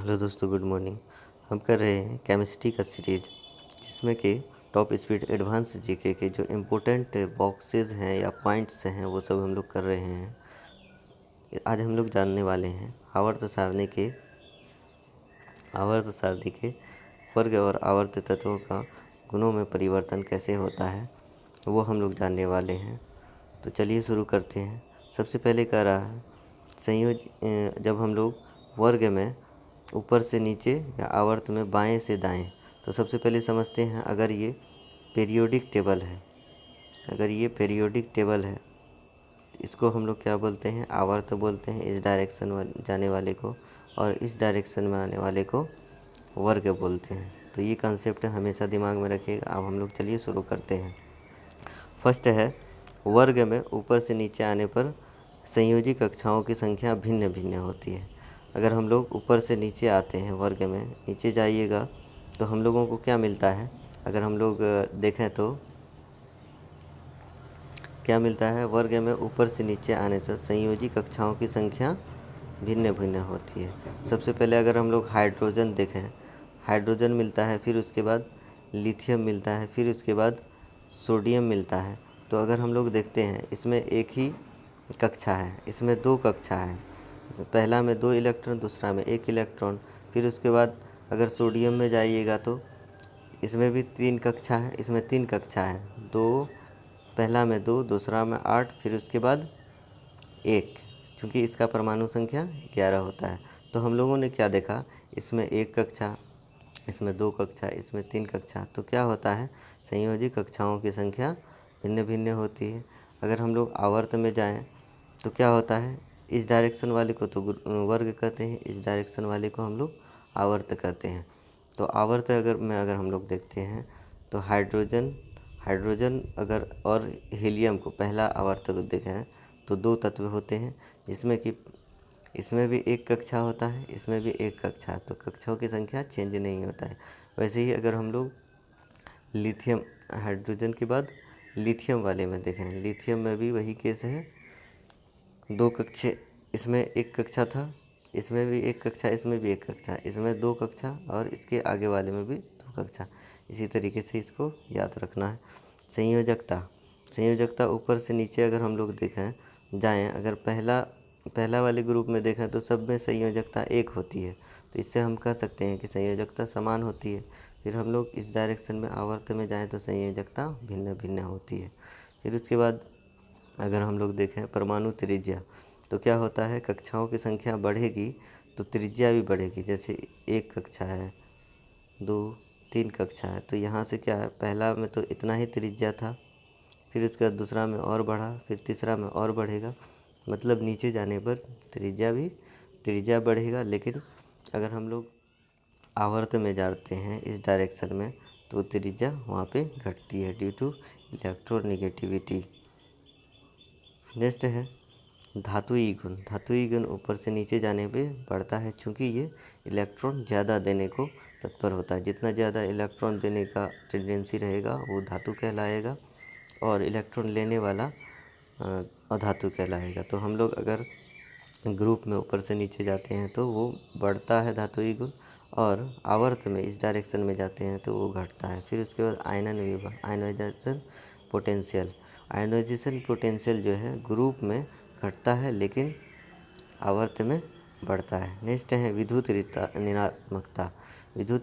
Hello दोस्तों, good morning. हम कर रहे हैं केमिस्ट्री का सीरीज, जिसमें कि टॉप स्पीड एडवांस जीके के जो इम्पोर्टेंट बॉक्सेस हैं या पॉइंट्स हैं वो सब हम लोग कर रहे हैं। आज हम लोग जानने वाले हैं आवर्त सारणी के वर्ग और आवर्त तत्वों का गुणों में परिवर्तन कैसे होता है, वो हम लोग जानने वाले हैं। तो चलिए शुरू करते हैं। सबसे पहले कह रहा है जब हम लोग वर्ग में ऊपर से नीचे या आवर्त में बाएं से दाएं, तो सबसे पहले समझते हैं अगर ये पीरियोडिक टेबल है, इसको हम लोग क्या बोलते हैं, आवर्त बोलते हैं। इस डायरेक्शन जाने वाले को और इस डायरेक्शन में आने वाले को वर्ग बोलते हैं। तो ये कंसेप्ट हमेशा दिमाग में रखिएगा। अब हम लोग चलिए शुरू करते हैं। फर्स्ट है, वर्ग में ऊपर से नीचे आने पर संयोजी कक्षाओं की संख्या भिन्न भिन्न होती है। अगर हम लोग ऊपर से नीचे आते हैं, वर्ग में नीचे जाइएगा तो हम लोगों को क्या मिलता है, अगर हम लोग देखें तो क्या मिलता है, वर्ग में ऊपर से नीचे आने से संयोजी कक्षाओं की संख्या भिन्न भिन्न होती है। सबसे पहले अगर हम लोग हाइड्रोजन देखें, हाइड्रोजन मिलता है, फिर उसके बाद लिथियम मिलता है, फिर उसके बाद सोडियम मिलता है। तो अगर हम लोग देखते हैं, इसमें एक ही कक्षा है, इसमें दो कक्षा है। इसमें पहला में 2 इलेक्ट्रॉन, दूसरा में 1 इलेक्ट्रॉन। फिर उसके बाद अगर सोडियम में जाइएगा तो इसमें भी 3 कक्षा है, इसमें 3 कक्षा है। पहला में 2, दूसरा में 8, फिर उसके बाद 1, क्योंकि इसका परमाणु संख्या 11 होता है। तो हम लोगों ने क्या देखा, इसमें 1 कक्षा, इसमें 2 कक्षा, इसमें 3 कक्षा। तो क्या होता है, संयोजी कक्षाओं की संख्या भिन्न भिन्न होती है। अगर हम लोग आवर्त में जाएं तो क्या होता है, इस डायरेक्शन वाले को तो वर्ग कहते हैं, इस डायरेक्शन वाले को हम लोग आवर्त कहते हैं। तो आवर्त अगर हम लोग देखते हैं तो हाइड्रोजन अगर और हीलियम को पहला आवर्त को देखें तो 2 तत्व होते हैं, जिसमें कि इसमें भी 1 कक्षा होता है, इसमें भी 1 कक्षा। तो कक्षाओं की संख्या चेंज नहीं होता है। वैसे ही अगर हम लोग लिथियम, हाइड्रोजन के बाद लिथियम वाले में देखें, लिथियम में भी वही केस है, 2 कक्षे, इसमें 1 कक्षा था, इसमें भी 1 कक्षा, इसमें भी 1 कक्षा, इसमें 2 कक्षा और इसके आगे वाले में भी 2 कक्षा। इसी तरीके से इसको याद रखना है। संयोजकता ऊपर से नीचे अगर हम लोग देखें जाएं, अगर पहला वाले ग्रुप में देखें तो सब में संयोजकता 1 होती है। तो इससे हम कह सकते हैं कि संयोजकता समान होती है। फिर हम लोग इस डायरेक्शन में आवर्त में जाएं तो संयोजकता भिन्न भिन्न होती है। फिर उसके बाद अगर हम लोग देखें परमाणु त्रिज्या, तो क्या होता है, कक्षाओं की संख्या बढ़ेगी तो त्रिज्या भी बढ़ेगी। जैसे 1 कक्षा है, 2, 3 कक्षा है, तो यहाँ से क्या है, पहला में तो इतना ही त्रिज्या था, फिर उसके बाद दूसरा में और बढ़ा, फिर तीसरा में और बढ़ेगा। मतलब नीचे जाने पर त्रिज्या बढ़ेगा। लेकिन अगर हम लोग आवर्त में जाते हैं इस डायरेक्शन में तो त्रिज्या वहाँ पे घटती है ड्यू टू इलेक्ट्रोनेगेटिविटी। नेक्स्ट है धातुई गुण ऊपर से नीचे जाने पे बढ़ता है, चूँकि ये इलेक्ट्रॉन ज़्यादा देने को तत्पर होता है। जितना ज़्यादा इलेक्ट्रॉन देने का टेंडेंसी रहेगा वो धातु कहलाएगा, और इलेक्ट्रॉन लेने वाला अधातु कहलाएगा। तो हम लोग अगर ग्रुप में ऊपर से नीचे जाते हैं तो वो बढ़ता है धातुई गुण, और आवर्त में इस डायरेक्शन में जाते हैं तो वो घटता है। फिर उसके बाद आयनाइजेशन पोटेंशियल जो है ग्रुप में घटता है, लेकिन आवर्त में बढ़ता है। नेक्स्ट है विद्युत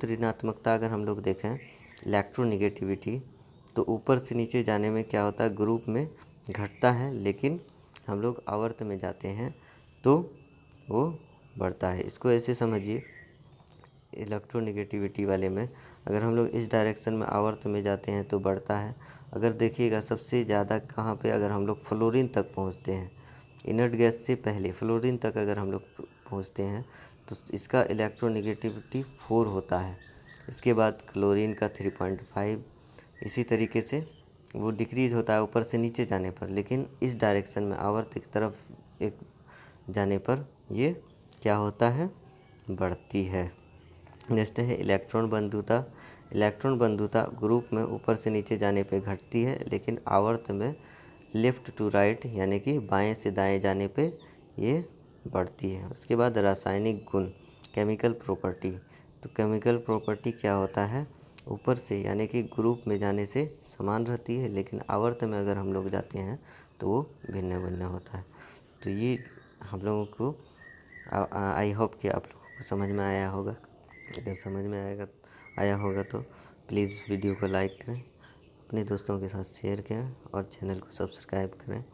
ऋणात्मकता अगर हम लोग देखें इलेक्ट्रोनेगेटिविटी, तो ऊपर से नीचे जाने में क्या होता है, ग्रुप में घटता है, लेकिन हम लोग आवर्त में जाते हैं तो वो बढ़ता है। इसको ऐसे समझिए, इलेक्ट्रोनेगेटिविटी वाले में अगर हम लोग इस डायरेक्शन में आवर्त में जाते हैं तो बढ़ता है। अगर देखिएगा सबसे ज़्यादा कहाँ पे, अगर हम लोग फ्लोरीन तक पहुँचते हैं, इनर्ट गैस से पहले फ्लोरीन तक अगर हम लोग पहुँचते हैं तो इसका इलेक्ट्रोनेगेटिविटी 4 होता है। इसके बाद क्लोरीन का 3.5, इसी तरीके से वो डिक्रीज़ होता है ऊपर से नीचे जाने पर, लेकिन इस डायरेक्शन में आवर्त की तरफ एक जाने पर ये क्या होता है, बढ़ती है। नेक्स्ट है इलेक्ट्रॉन बंधुता ग्रुप में ऊपर से नीचे जाने पे घटती है, लेकिन आवर्त में लेफ़्ट टू राइट यानी कि बाएं से दाएं जाने पे ये बढ़ती है। उसके बाद रासायनिक गुण, केमिकल प्रॉपर्टी। तो केमिकल प्रॉपर्टी क्या होता है, ऊपर से यानी कि ग्रुप में जाने से समान रहती है, लेकिन आवर्त में अगर हम लोग जाते हैं तो वो भिन्न भिन्न होता है। तो ये हम लोगों को आई होप कि आप लोगों को समझ में आया होगा। अगर समझ में आया होगा तो प्लीज़ वीडियो को लाइक करें, अपने दोस्तों के साथ शेयर करें और चैनल को सब्सक्राइब करें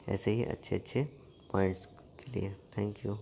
ऐसे ही अच्छे अच्छे पॉइंट्स के लिए। Thank you.